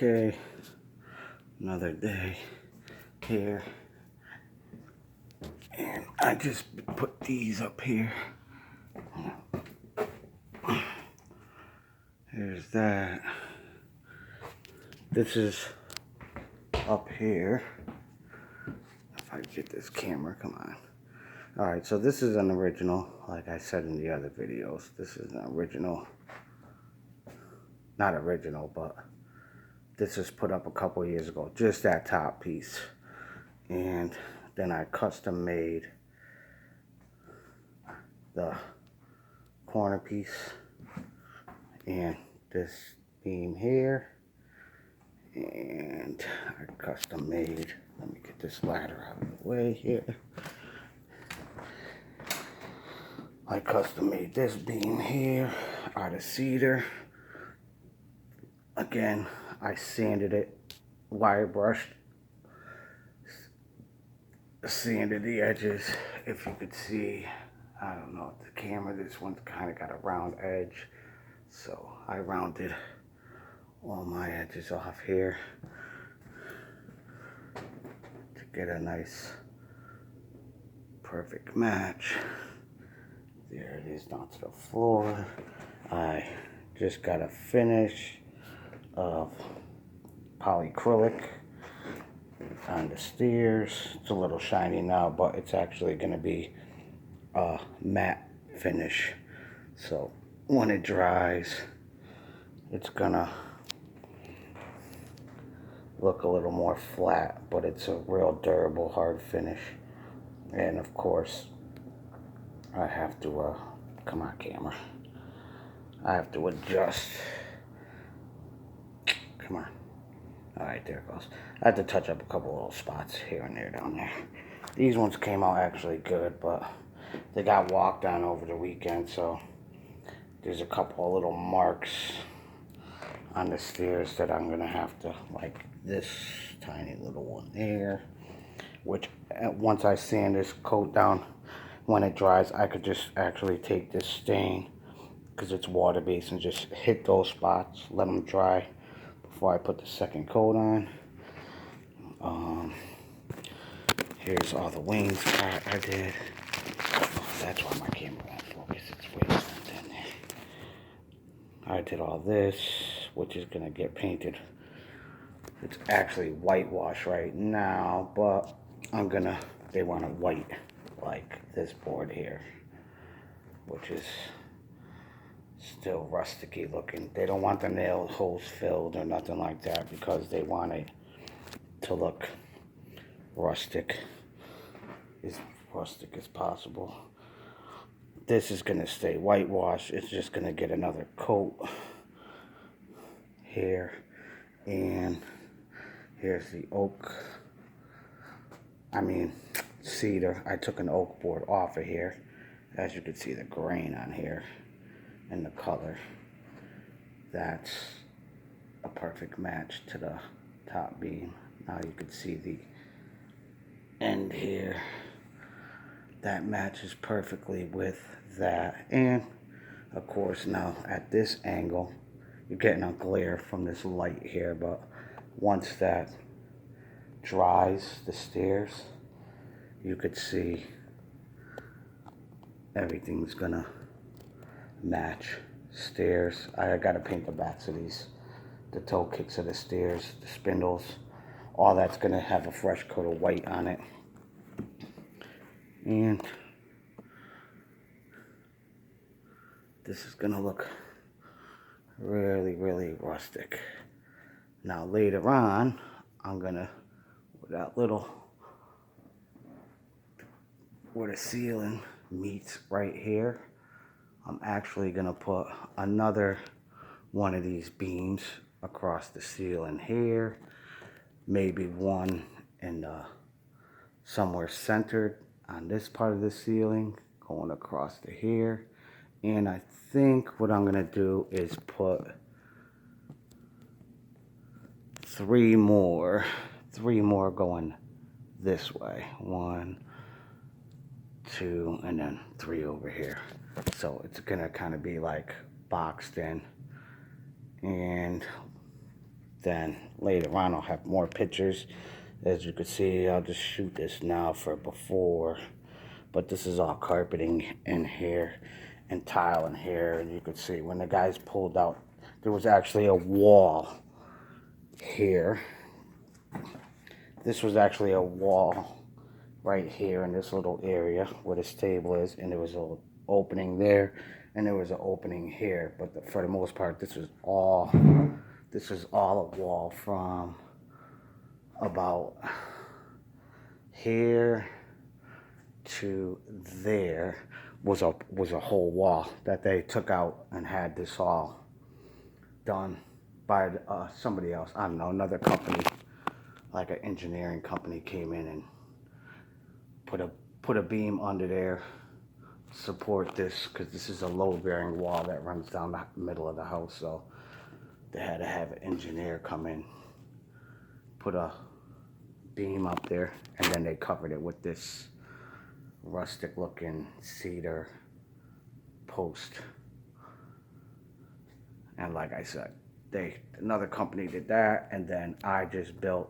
Okay, another day here, and I just put these up here. There's that. This is up here. If I get this camera, come on. Alright, so this is an original, like I said in the other videos. This is an original, not original, but this was put up a couple years ago, just that top piece. And then I custom made the corner piece and this beam here. And I custom made, let me get this ladder out of the way here. I custom made this beam here out of cedar. Again, I sanded it, wire brushed, sanded the edges. If you could see, I don't know, the camera, this one's kind of got a round edge. So I rounded all my edges off here to get a nice, perfect match. There it is down to the floor. I just got a finish of polyacrylic on the stairs. It's a little shiny now, but it's actually going to be a matte finish. So when it dries, it's gonna look a little more flat, but it's a real durable hard finish. And of course, I have to, come on camera, I have to adjust. Come on. Alright, there it goes. I had to touch up a couple little spots here and there down there. These ones came out actually good, but they got walked on over the weekend, so there's a couple of little marks on the stairs that I'm gonna have to, like this tiny little one there, which once I sand this coat down, when it dries, I could just actually take this stain, because it's water-based, and just hit those spots, let them dry before I put the second coat on. Here's all the wainscot I did. Oh, that's why my camera won't focus. It's way down there. I did all this, which is gonna get painted. It's actually whitewash right now, but they want a white, like this board here, which is still rusticy looking. They don't want the nail holes filled or nothing like that, because they want it to look rustic, as rustic as possible. This is gonna stay whitewash. It's just gonna get another coat here. And here's the cedar. I took an oak board off of here. As you can see, the grain on here and the color. That's a perfect match to the top beam. Now you can see the end here. That matches perfectly with that. And of course, now at this angle, you're getting a glare from this light here, but once that dries, the stairs, you could see everything's gonna match. Stairs, I gotta paint the backs of these, the toe kicks of the stairs, the spindles, all that's gonna have a fresh coat of white on it. And this is gonna look really, really rustic. Now later on, I'm gonna, with that little, where the ceiling meets right here, I'm actually gonna put another one of these beams across the ceiling here, maybe one in somewhere centered on this part of the ceiling, going across to here. And I think what I'm gonna do is put three more going this way. 1, 2, and then 3 over here. So it's gonna kind of be like boxed in. And then later on I'll have more pictures. As you can see, I'll just shoot this now for before. But this is all carpeting in here and tile in here. And you can see when the guys pulled out, there was actually a wall here. This was actually a wall right here in this little area where this table is. And there was an opening there. And there was an opening here. But for the most part, this was all a wall from about here to there was a whole wall that they took out and had this all done by somebody else. I don't know, another company, like an engineering company, came in and put a beam under there to support this, because this is a load-bearing wall that runs down the middle of the house. So they had to have an engineer come in, put a beam up there, and then they covered it with this rustic looking cedar post. And like I said, another company did that, and then I just built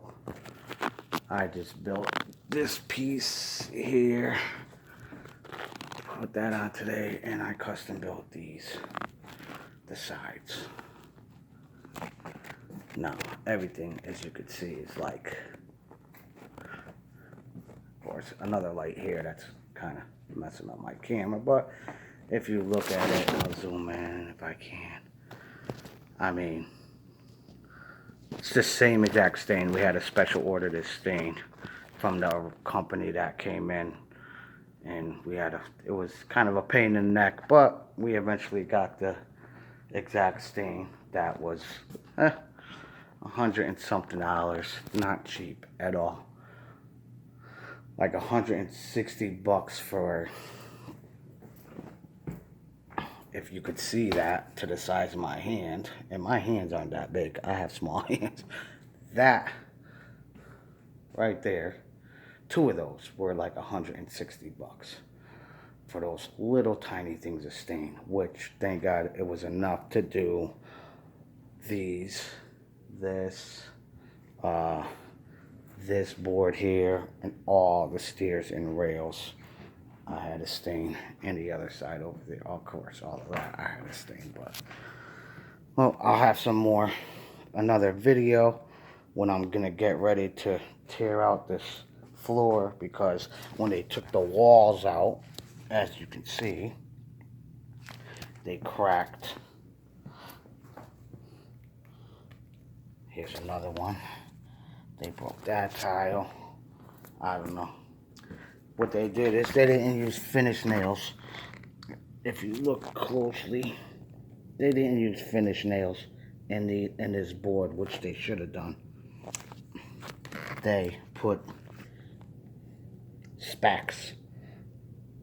this piece here, put that on today, and I custom built the sides. Now everything, as you can see, is like, of course, another light here that's kind of messing up my camera, but if you look at it, I'll zoom in if I can. I mean, it's the same exact stain. We had a special order this stain from the company that came in, and it was kind of a pain in the neck, but we eventually got the exact stain that was $100 and something, not cheap at all. Like $160 for, if you could see that, to the size of my hand, and my hands aren't that big, I have small hands. That right there, two of those were like $160 for those little tiny things of stain, which thank God it was enough to do this board here, and all the stairs and rails. I had a stain, and the other side over there, of course, all of that I had a stain. But well, I'll have another video when I'm gonna get ready to tear out this floor, because when they took the walls out, as you can see, they cracked. Here's another one. They broke that tile. I don't know. What they did is they didn't use finish nails. If you look closely, they didn't use finish nails in this board, which they should have done. They put Spax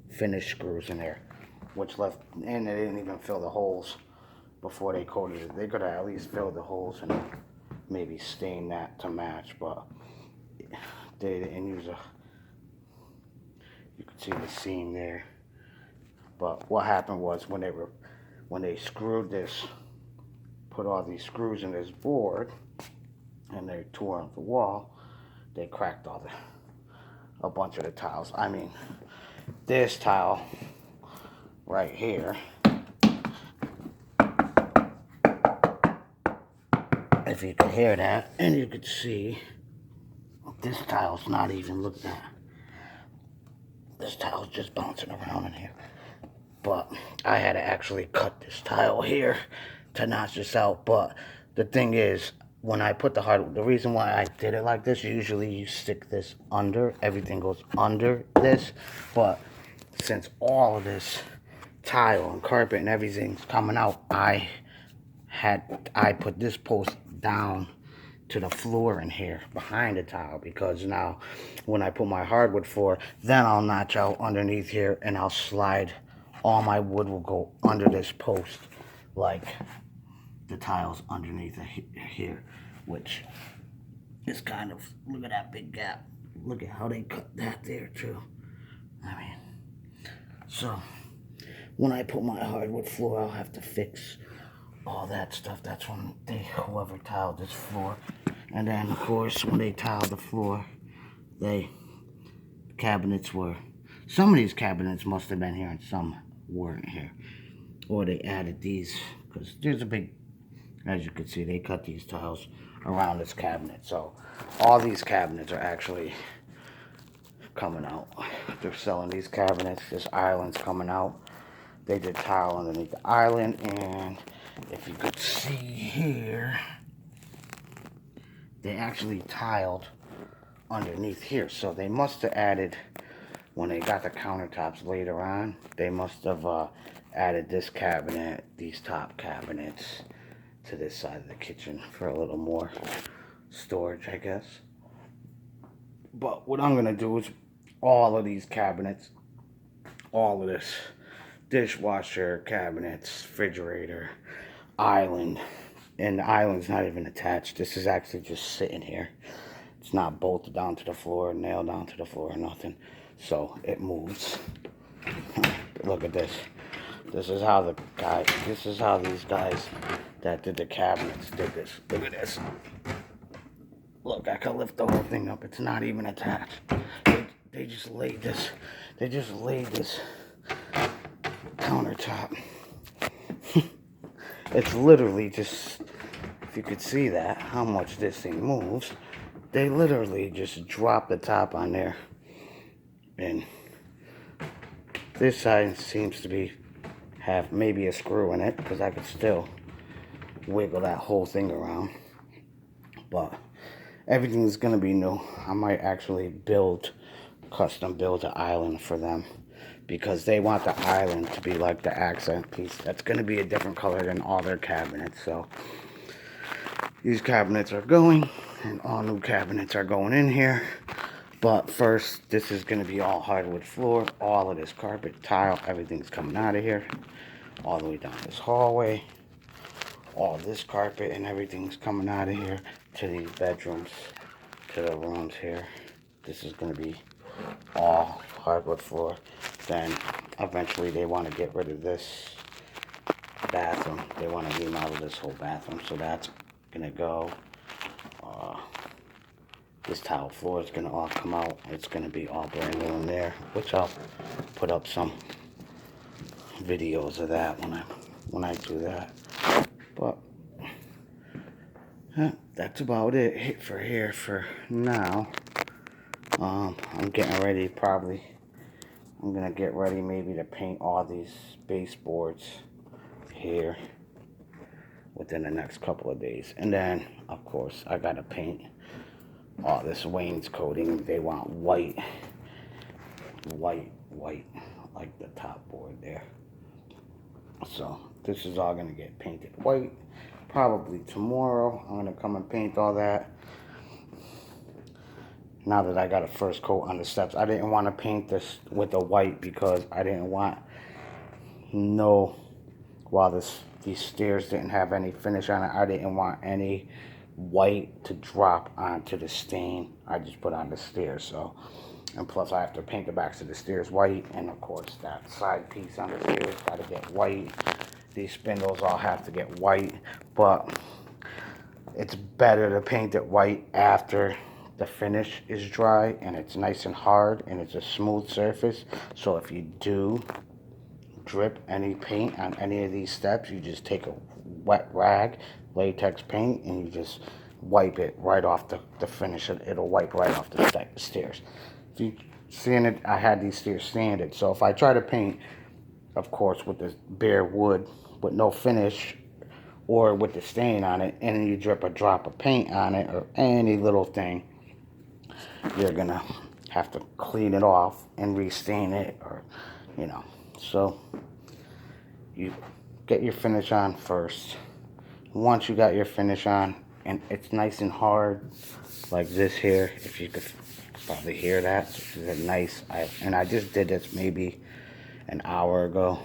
finish screws in there, and they didn't even fill the holes before they coated it. They could have at least filled the holes and maybe stain that to match, but they didn't use you can see the seam there. But what happened was when they screwed this, put all these screws in this board, and they tore up the wall, they cracked a bunch of the tiles. I mean, this tile right here, if you can hear that, and you can see, this tile's not even looked at. This tile's just bouncing around in here. But I had to actually cut this tile here to notch this out. But the thing is, when I put the reason why I did it like this, usually you stick this under, everything goes under this. But since all of this tile and carpet and everything's coming out, I put this post down to the floor in here behind the tile, because now when I put my hardwood floor, then I'll notch out underneath here, and I'll slide, all my wood will go under this post, like the tiles underneath here, which is kind of, look at that big gap, look at how they cut that there too. I mean, so when I put my hardwood floor, I'll have to fix all that stuff. That's when whoever tiled this floor. And then, of course, when they tiled the floor, cabinets were, some of these cabinets must have been here and some weren't here. Or they added these, because there's a big, as you can see, they cut these tiles around this cabinet. So all these cabinets are actually coming out. They're selling these cabinets. This island's coming out. They did tile underneath the island, and if you could see here, they actually tiled underneath here. So they must have added, when they got the countertops later on, they must have added this cabinet, these top cabinets, to this side of the kitchen for a little more storage, I guess. But what I'm gonna do is all of these cabinets, all of this dishwasher cabinets, refrigerator, island, and the island's not even attached. This is actually just sitting here. It's not bolted down to the floor, nailed down to the floor or nothing. So it moves. Look at this. This is how these guys that did the cabinets did this. Look at this. Look, I can lift the whole thing up. It's not even attached. They just laid this. They just laid this countertop. It's literally just, if you could see that, how much this thing moves. They literally just drop the top on there. And this side seems to have maybe a screw in it, because I could still wiggle that whole thing around. But everything's gonna be new. I might actually custom build an island for them, because they want the island to be like the accent piece. That's gonna be a different color than all their cabinets. So these cabinets are going, and all new cabinets are going in here. But first, this is going to be all hardwood floor. All of this carpet, tile, everything's coming out of here. All the way down this hallway. All this carpet and everything's coming out of here to these bedrooms, to the rooms here. This is going to be all hardwood floor. Then eventually they want to get rid of this bathroom. They want to remodel this whole bathroom. So that's going to go. This tile floor is going to all come out. It's going to be all brand new in there, which I'll put up some videos of that when I do that. But that's about it for here for now. I'm getting ready, I'm going to get ready maybe to paint all these baseboards here within the next couple of days. And then, of course, I got to paint all this wainscoting. They want white, like the top board there. So this is all gonna get painted white. Probably tomorrow I'm gonna come and paint all that. Now that I got a first coat on the steps, I didn't want to paint this with the white because I didn't want while these stairs didn't have any finish on it, I didn't want any white to drop onto the stain I just put on the stairs. So, and plus I have to paint the backs of the stairs white, and of course that side piece on the stairs got to get white. These spindles all have to get white, but it's better to paint it white after the finish is dry and it's nice and hard and it's a smooth surface. So if you do drip any paint on any of these steps, you just take a wet rag, latex paint, and you just wipe it right off the finish. It'll wipe right off the stairs. If you seeing it, I had these stairs sanded, so if I try to paint, of course, with this bare wood with no finish or with the stain on it, and you drip a drop of paint on it or any little thing, you're gonna have to clean it off and restain it, or so you get your finish on first. Once you got your finish on and it's nice and hard like this here, if you could probably hear that, this is a nice, and I just did this maybe an hour ago,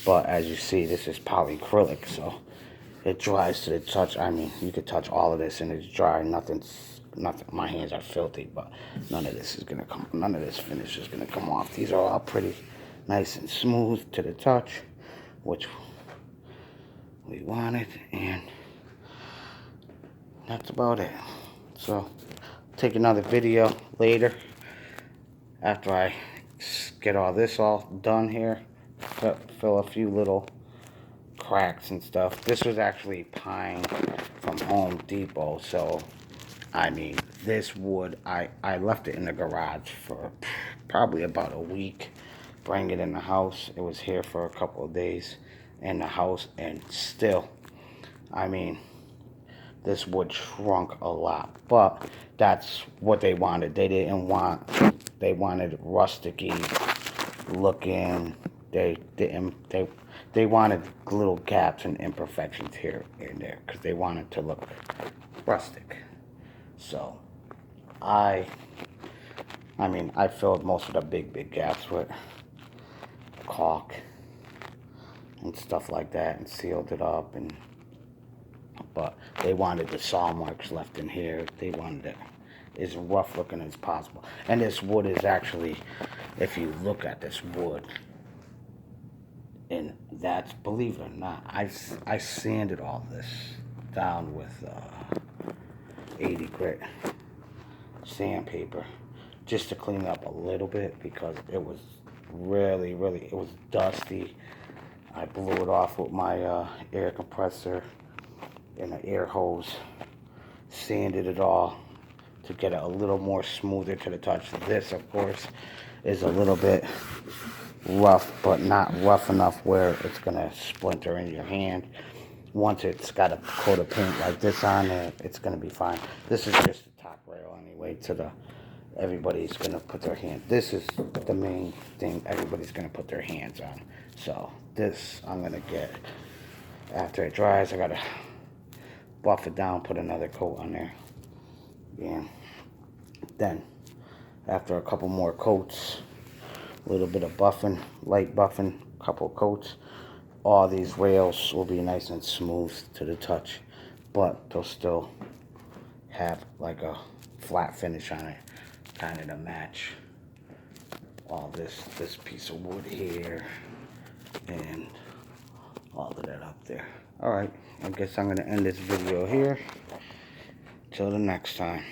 but as you see, this is polyacrylic, so it dries to the touch. I mean, you could touch all of this and it's dry. Nothing, my hands are filthy, but none of this finish is gonna come off. These are all pretty nice and smooth to the touch, which we wanted, and that's about it. So, take another video later after I get all this all done here. Fill a few little cracks and stuff. This was actually pine from Home Depot, so I mean, this wood, I left it in the garage for probably about a week. Bring it in the house. It was here for a couple of days in the house, and still, I mean, this wood shrunk a lot. But that's what they wanted. They wanted rustic-y looking. They wanted little gaps and imperfections here and there because they wanted to look rustic. So I mean, I filled most of the big gaps with caulk and stuff like that and sealed it up, and but they wanted the saw marks left in here. They wanted it as rough looking as possible. And this wood is actually, if you look at this wood, and that's, believe it or not, I sanded all this down with 80 grit sandpaper just to clean it up a little bit because it was really, it was dusty. I blew it off with my air compressor and an air hose, sanded it all to get it a little more smoother to the touch. This, of course, is a little bit rough, but not rough enough where it's gonna splinter in your hand. Once it's got a coat of paint like this on it, it's gonna be fine. This is just the top rail anyway. Everybody's gonna put their hand. This is the main thing everybody's gonna put their hands on. So this I'm gonna get after it dries. I gotta buff it down, put another coat on there, and then after a couple more coats, a little bit of buffing, light buffing, couple coats, all these rails will be nice and smooth to the touch, but they'll still have like a flat finish on it, kind of to match all this piece of wood here and all of that up there. All right, I guess I'm gonna end this video here. Till the next time.